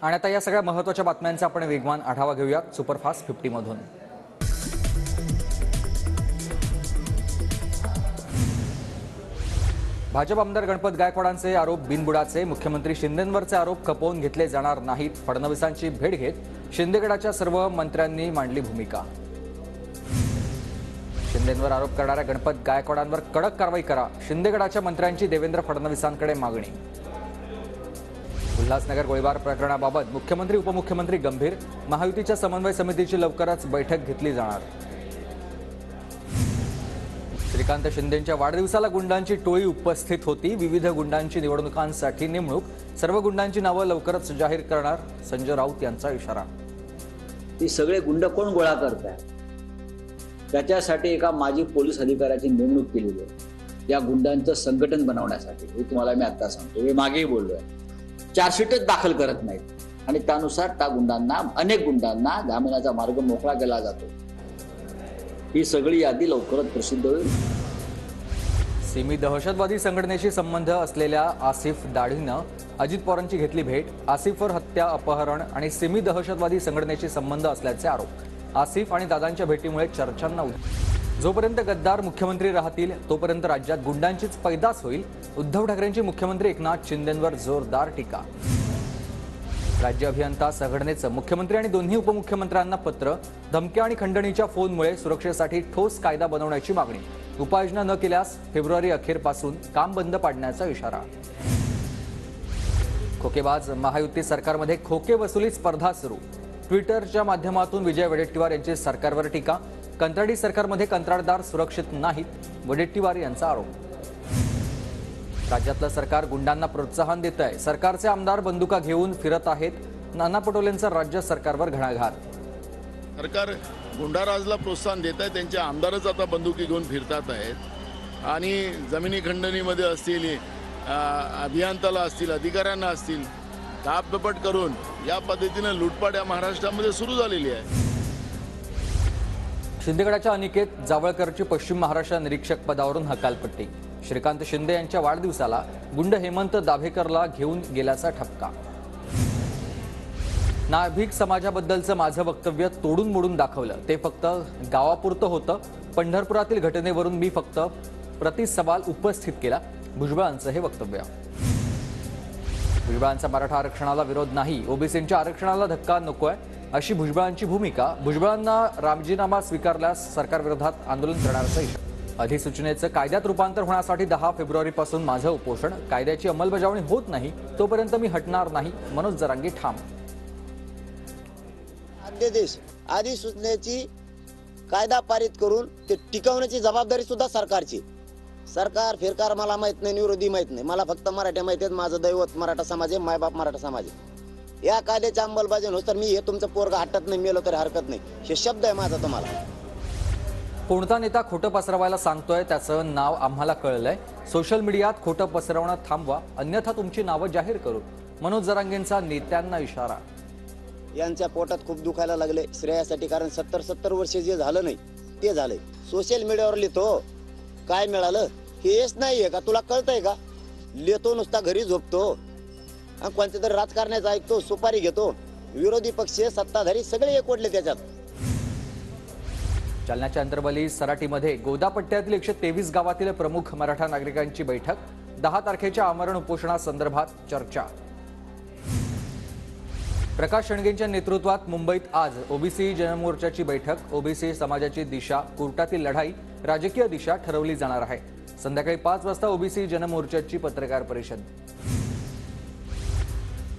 आणि आता या सगळ्या महत्त्वाच्या बातम्यांचा आपण वेगवान आढावा घेऊयात सुपरफास्ट 50 मधून। भाजप आमदार गणपत गायकवाडांचे आरोप बिनबुडाचे, मुख्यमंत्री शिंदेंवरचे आरोप खपवून घेतले जाणार नाहीत। फडणवीसांची भेट घेत शिंदेगडाच्या सर्व मंत्र्यांनी मांडली भूमिका। शिंदेंवर आरोप करणाऱ्या गणपत गायकवाडांवर कडक कारवाई करा, शिंदेगडाच्या मंत्र्यांची देवेंद्र फडणवीसांकडे मागणी। उल्हासनगर गोळीबार प्रकरणाबाबत मुख्यमंत्री उपमुख्यमंत्री गंभीर, महायुतीच्या समन्वय समितीची लवकरच बैठक घेतली जाणार। श्रीकांत शिंदेंच्या वाढदिवसाला गुंडांची टोळी उपस्थित होती, विविध गुंडांची निवडणुकांसाठी नेमणूक, सर्व गुंडांची नावं लवकरच जाहीर करणार, संजय राऊत यांचा इशारा। ही सगळे गुंड कोण गोळा करतात त्याच्यासाठी एका माजी पोलीस अधिकाऱ्याची नेमणूक केलेली आहे या गुंडांचं संघटन बनवण्यासाठी। हे तुम्हाला मी आता सांगतो, मी मागेही बोललोय, चार्जशीटच दाखल करत नाहीत आणि त्यानुसार त्या गुंडांना, अनेक गुंडांना जामिनाचा मार्ग मोकळा केला जातो। ही सगळी यादी लवकरच प्रसिद्ध होईल। सिमी दहशतवादी संघटनेशी संबंध असलेल्या आसिफ दाढीनं अजित पवारांची घेतली भेट, आसिफवर हत्या, अपहरण आणि सिमी दहशतवादी संघटनेशी संबंध असल्याचे आरोप। आसिफ आणि दादांच्या भेटीमुळे चर्चांना जोपर्यंत गद्दार मुख्यमंत्री राहतील तोपर्यंत राज्यात गुंडांचीच पैदास होईल, उद्धव ठाकरेंची मुख्यमंत्री एकनाथ शिंदेंवर जोरदार टीका। राज्य अभियंता संघटनेचं मुख्यमंत्री आणि दोन्ही उपमुख्यमंत्र्यांना पत्र, धमक्या आणि खंडणीच्या फोनमुळे सुरक्षेसाठी ठोस कायदा बनवण्याची मागणी, उपाययोजना न केल्यास फेब्रुवारी अखेरपासून काम बंद पाडण्याचा इशारा। खोकेबाज महायुती सरकारमध्ये खोके वसुली स्पर्धा सुरू, ट्विटरच्या माध्यमातून विजय वडेट्टीवार यांची सरकारवर टीका, कंत्राटी सरकारमध्ये कंत्राटदार सुरक्षित नाहीत, वडेट्टीवार यांचा आरोप। राज्यातलं सरकार गुंडांना प्रोत्साहन देत आहे, सरकारचे आमदार बंदुका घेऊन फिरत आहेत, नाना पटोलेंचा राज्य सरकारवर घणाघात। सरकार गुंडाराजला प्रोत्साहन देत आहे, त्यांचे आमदारच आता बंदुकी घेऊन फिरतात आहेत आणि जमिनी खंडणीमध्ये असतील, अभियंताला असतील, अधिकाऱ्यांना असतील, दाबदपट करून या पद्धतीने लूटपाट या महाराष्ट्रामध्ये सुरू झालेली आहे। शिंदेगडाच्या अनिकेत जावळकरची पश्चिम महाराष्ट्र निरीक्षक पदावरून हकालपट्टी, श्रीकांत शिंदे यांच्या वाढदिवसाला गुंड हेमंत दाभेकरला घेऊन गेल्याचा ठपका। नाभिक समाजाबद्दलचं माझं वक्तव्य तोडून मोडून दाखवलं, ते फक्त गावापुरतं होतं, पंढरपुरातील घटनेवरून मी फक्त प्रतिसवाल उपस्थित केला, भुजबळांचं हे वक्तव्य। भुजबळांचा मराठा आरक्षणाला विरोध नाही, ओबीसींच्या आरक्षणाला धक्का नकोय, अशी भुजबळांची भूमिका। भुजबळांना राजीनामा स्वीकारल्यास सरकारविरोधात आंदोलन करण्याचा इशारा। अधिसूचनेचं कायद्यात रूपांतर होण्यासाठी 10 फेब्रुवारीपासून माझं उपोषण, कायद्याची अंमलबजावणी होत नाही तोपर्यंत मी हटणार नाही, मनोज जरांगे ठाम। अध्यादेश अधिसूचनेची कायदा पारित करून ते टिकवण्याची जबाबदारी सुद्धा सरकारची। सरकार फिरकार मला माहित नाही, विरोधी माहित नाही, मला फक्त मराठा माहिती आहेत, माझं दैवत मराठा समाज आहे, मायबाप मराठा समाज आहे। या कायद्याची अंमलबजावणी होत तर मी हे तुमचं पोरगा हटत नाही, मेलो तरी हरकत नाही, हे शब्द आहे माझा तुम्हाला। कोणता नेता खोटं पसरवायला सांगतोय त्याचं नाव आम्हाला कळलंय, सोशल मीडियात खोटं पसरवणं थांबवा, अन्यथा तुमची नावं जाहीर करू, मनोज जरांगेंचा नेत्यांना इशारा। यांच्या पोटात खूप दुखायला लागले श्रेयासाठी, कारण 70 वर्ष जे झालं नाही ते झालंय। सोशल मीडियावर लिहितो काय मिळालं हेच नाहीये का, तुला कळतंय का? लिहितो नुसता, घरी झोपतो, कोणत्या तरी राजकारण्याचं ऐकतो, सुपारी घेतो, विरोधी पक्ष सत्ताधारी सगळे एकवटले त्याच्यात। जालन्याच्या अंतरबली सराटीमध्ये गोदापट्ट्यातील 123 गावातील प्रमुख मराठा नागरिकांची बैठक, 10 तारखेच्या आमरण उपोषणासंदर्भात चर्चा। प्रकाश शेंडगेंच्या नेतृत्वात मुंबईत आज ओबीसी जनमोर्चाची बैठक, ओबीसी समाजाची दिशा, कोर्टातील लढाई, राजकीय दिशा ठरवली जाणार आहे। संध्याकाळी 5 वाजता ओबीसी जनमोर्चाची पत्रकार परिषद।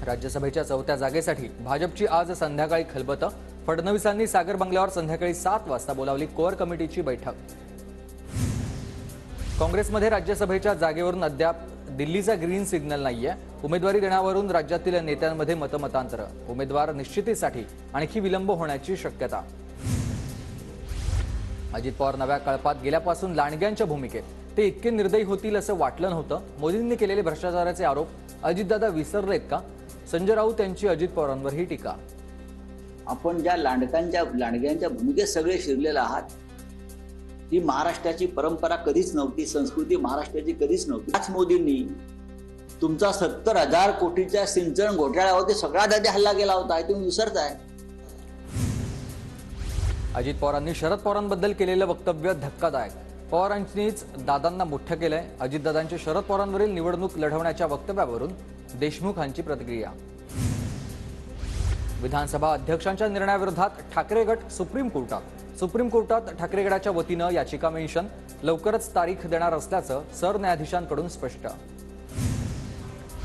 राज्यसभेच्या 4थ्या जागेसाठी भाजपची आज संध्याकाळी खलबतं, फडणवीसांनी सागर बंगल्यावर संध्याकाळी 7 वाजता बोलावली कोअर कमिटीची बैठक। काँग्रेसमध्ये राज्यसभेच्या जागेवरून अद्याप दिल्लीचा ग्रीन सिग्नल नाहीये, उमेदवारी देण्यावरून राज्यातील नेत्यांमध्ये मतमतांतर, उमेदवार निश्चितीसाठी आणखी विलंब होण्याची शक्यता। अजित पवार नव्या कळपात गेल्यापासून लांडग्यांच्या भूमिकेत, ते इतके निर्दयी होतील असं वाटलं नव्हतं, मोदींनी केलेले भ्रष्टाचाराचे आरोप अजितदादा विसरलेत का, संजय राऊत यांची अजित पवारांवर ही टीका। आपण ज्या लांडग्यांच्या भूमिकेत सगळे शिरलेले आहात, ही महाराष्ट्राची परंपरा कधीच नव्हती, संस्कृती महाराष्ट्राची कधीच नव्हती। याच मोदींनी तुमचा 70,000 कोटीच्या सिंचन घोटाळ्यावरती सगळ्यात आधी हल्ला केला होता हे तुम्ही विसरताय. अजित पवारांनी शरद पवारांबद्दल केलेलं वक्तव्य धक्कादायक. पवारांनीच दादांना मोठं केलंय. अजितदादांच्या शरद पवारांवरील निवडणूक लढवण्याच्या वक्तव्यावरून देशमुखांची प्रतिक्रिया. विधानसभा अध्यक्षांच्या निर्णयाविरोधात ठाकरे गट सुप्रीम कोर्टात ठाकरे गटाच्या वतीनं याचिका मेन्शन. लवकरच तारीख देणार असल्याचं सरन्यायाधीशांकडून स्पष्ट.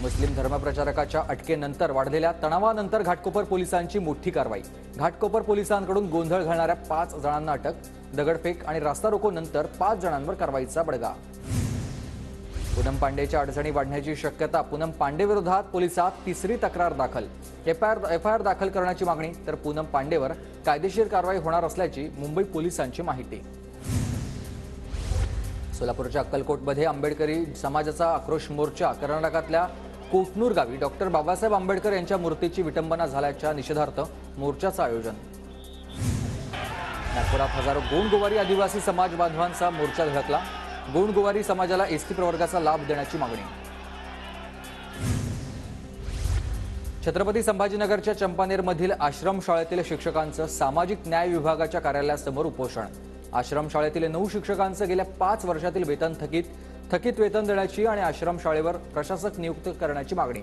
मुस्लिम धर्मप्रचारकाच्या अटकेनंतर वाढलेल्या तणावानंतर घाटकोपर पोलिसांची मोठी कारवाई. घाटकोपर पोलिसांकडून गोंधळ घालणाऱ्या 5 जणांना अटक. दगडफेक आणि रास्ता रोको नंतर 5 जणांवर कारवाईचा बडगा. पूनम पांडेच्या अडचणी वाढण्याची शक्यता. पूनम पांडे विरोधात पोलिसात तिसरी तक्रार दाखल. एफआयआर दाखल करण्याची मागणी. तर पूनम पांडेवर कायदेशीर कारवाई होणार असल्याची मुंबई पोलिसांची माहिती. सोलापूरच्या अक्कलकोटमध्ये आंबेडकरी समाजाचा आक्रोश मोर्चा. कर्नाटकातल्या कोटनूर गावी डॉक्टर बाबासाहेब आंबेडकर यांच्या मूर्तीची विटंबना झाल्याच्या निषेधार्थ मोर्चाचं आयोजन. नागपुरात हजारो गोंडगोवारी आदिवासी समाज बांधवांचा मोर्चा धडकला. गोंडगोवारी समाजाला एसटी प्रवर्गाचा लाभ देण्याची मागणी. छत्रपती संभाजीनगरच्या चंपानेरमधील आश्रमशाळेतील शिक्षकांचं सामाजिक न्याय विभागाच्या कार्यालयासमोर उपोषण. आश्रमशाळेतील 9 शिक्षकांचं गेल्या 5 वर्षातील वेतन थकीत वेतन देण्याची आणि आश्रमशाळेवर प्रशासक नियुक्त करण्याची मागणी.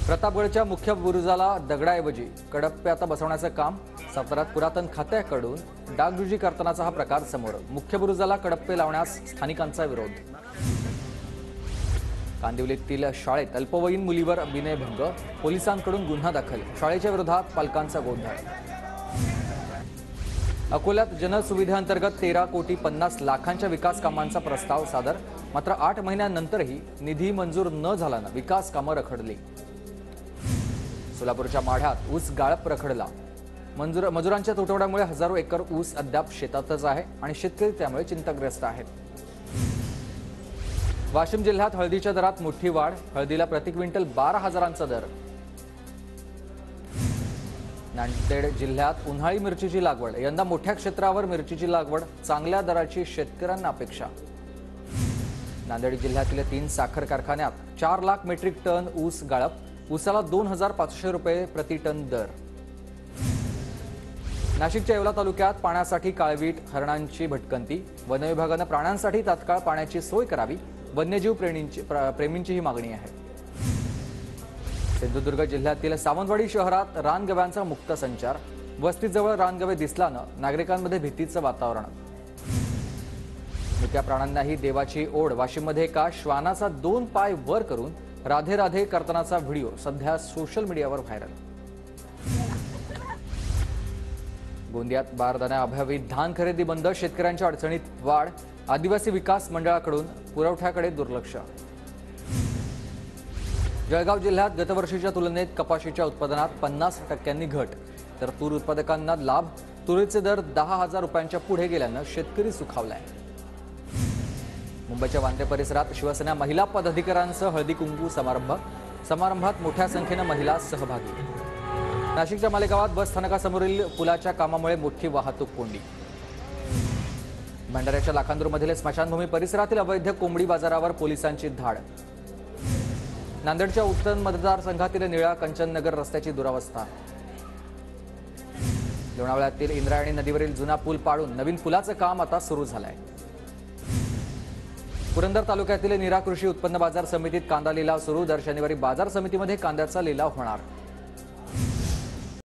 प्रतापगडच्या मुख्य बुरुजाला दगडाऐवजी कडप्प्यात बसवण्याचं काम. साताऱ्यात पुरातन खात्याकडून डागडुजी करतानाचा हा प्रकार समोर. मुख्य बुरुजाला कडप्पे लावण्यास स्थानिकांचा विरोध. कांदिवलीतील शाळेत अल्पवयीन मुलीवर विनयभंग. पोलिसांकडून गुन्हा दाखल. शाळेच्या विरोधात पालकांचा गोंधळ. अकोल्यात जनसुविधेअंतर्गत 13,50,00,000च्या विकास कामांचा प्रस्ताव सादर. मात्र 8 महिन्यानंतरही निधी मंजूर न झाल्यानं विकास कामं रखडली. सोलापूरच्या माढ्यात ऊस गाळप रखडला. मजुरांच्या तुटवड्यामुळे हजारो एकर ऊस अद्याप शेतातच आहे आणि शेतकरी त्यामुळे चिंताग्रस्त आहेत. वाशिम जिल्ह्यात हळदीच्या दरात मोठी वाढ. हळदीला प्रति क्विंटल 12,000चा दर. नांदेड जिल्ह्यात उन्हाळी मिरचीची लागवड. यंदा मोठ्या क्षेत्रावर मिरचीची लागवड. चांगल्या दराची शेतकऱ्यांना अपेक्षा. नांदेड जिल्ह्यातील 3 साखर कारखान्यात 4 लाख मेट्रिक टन ऊस गाळप. ऊसाला 2,500 रुपये प्रति टन दर. नाशिकच्या येवला तालुक्यात पाण्यासाठी काळवीट हरणांची भटकंती. वनविभागानं प्राण्यांसाठी तात्काळ पाण्याची सोय करावी. वन्यजीव प्रेमींची ही मागणी आहे. सिंधुदुर्ग जिल्ह्यातील सावंतवाडी शहरात रानगव्यांचा मुक्त संचार. वस्तीजवळ रानगवे दिसल्यानं नागरिकांमध्ये भीतीचं वातावरण. मुक्या प्राण्यांनाही देवाची ओढ. वाशिममध्ये एका श्वानाचा 2 पाय वर करून राधे राधे करतानाचा व्हिडिओ सध्या सोशल मीडियावर व्हायरल. गोंदियात बारदाण्याअभावी धान खरेदी बंद. शेतकऱ्यांच्या अडचणीत वाढ. आदिवासी विकास मंडळाकडून पुरवठ्याकडे दुर्लक्ष. जळगाव जिल्ह्यात गतवर्षीच्या तुलनेत कपाशीच्या उत्पादनात 50% घट. तर तूर उत्पादकांना लाभ. तुरीचे दर 10,000 रुपयांच्या पुढे गेल्यानं शेतकरी सुखावलाय. मुंबईच्या वांद्रे परिसरात शिवसेना महिला पदाधिकाऱ्यांसह हळदी कुंकू समारंभात मोठ्या संख्येनं महिला सहभागी. नाशिकच्या मालेगावात बस स्थानकासमोरील पुलाच्या कामामुळे मोठी वाहतूक कोंडी. भंडाऱ्याच्या लाखांदूरमधील स्मशानभूमी परिसरातील अवैध कोंबडी बाजारावर पोलिसांची धाड. नांदेडच्या उत्तर मतदारसंघातील निळा कंचननगर रस्त्याची दुरावस्था. लोणावळ्यातील इंद्रायणी नदीवरील जुना पूल पाडून नवीन पुलाचं काम आता सुरू झालंय. पुरंदर तालुक्यातील नीरा कृषी उत्पन्न बाजार समितीत कांदा लिलाव सुरू. दर शनिवारी बाजार समितीमध्ये कांद्याचा लिलाव होणार.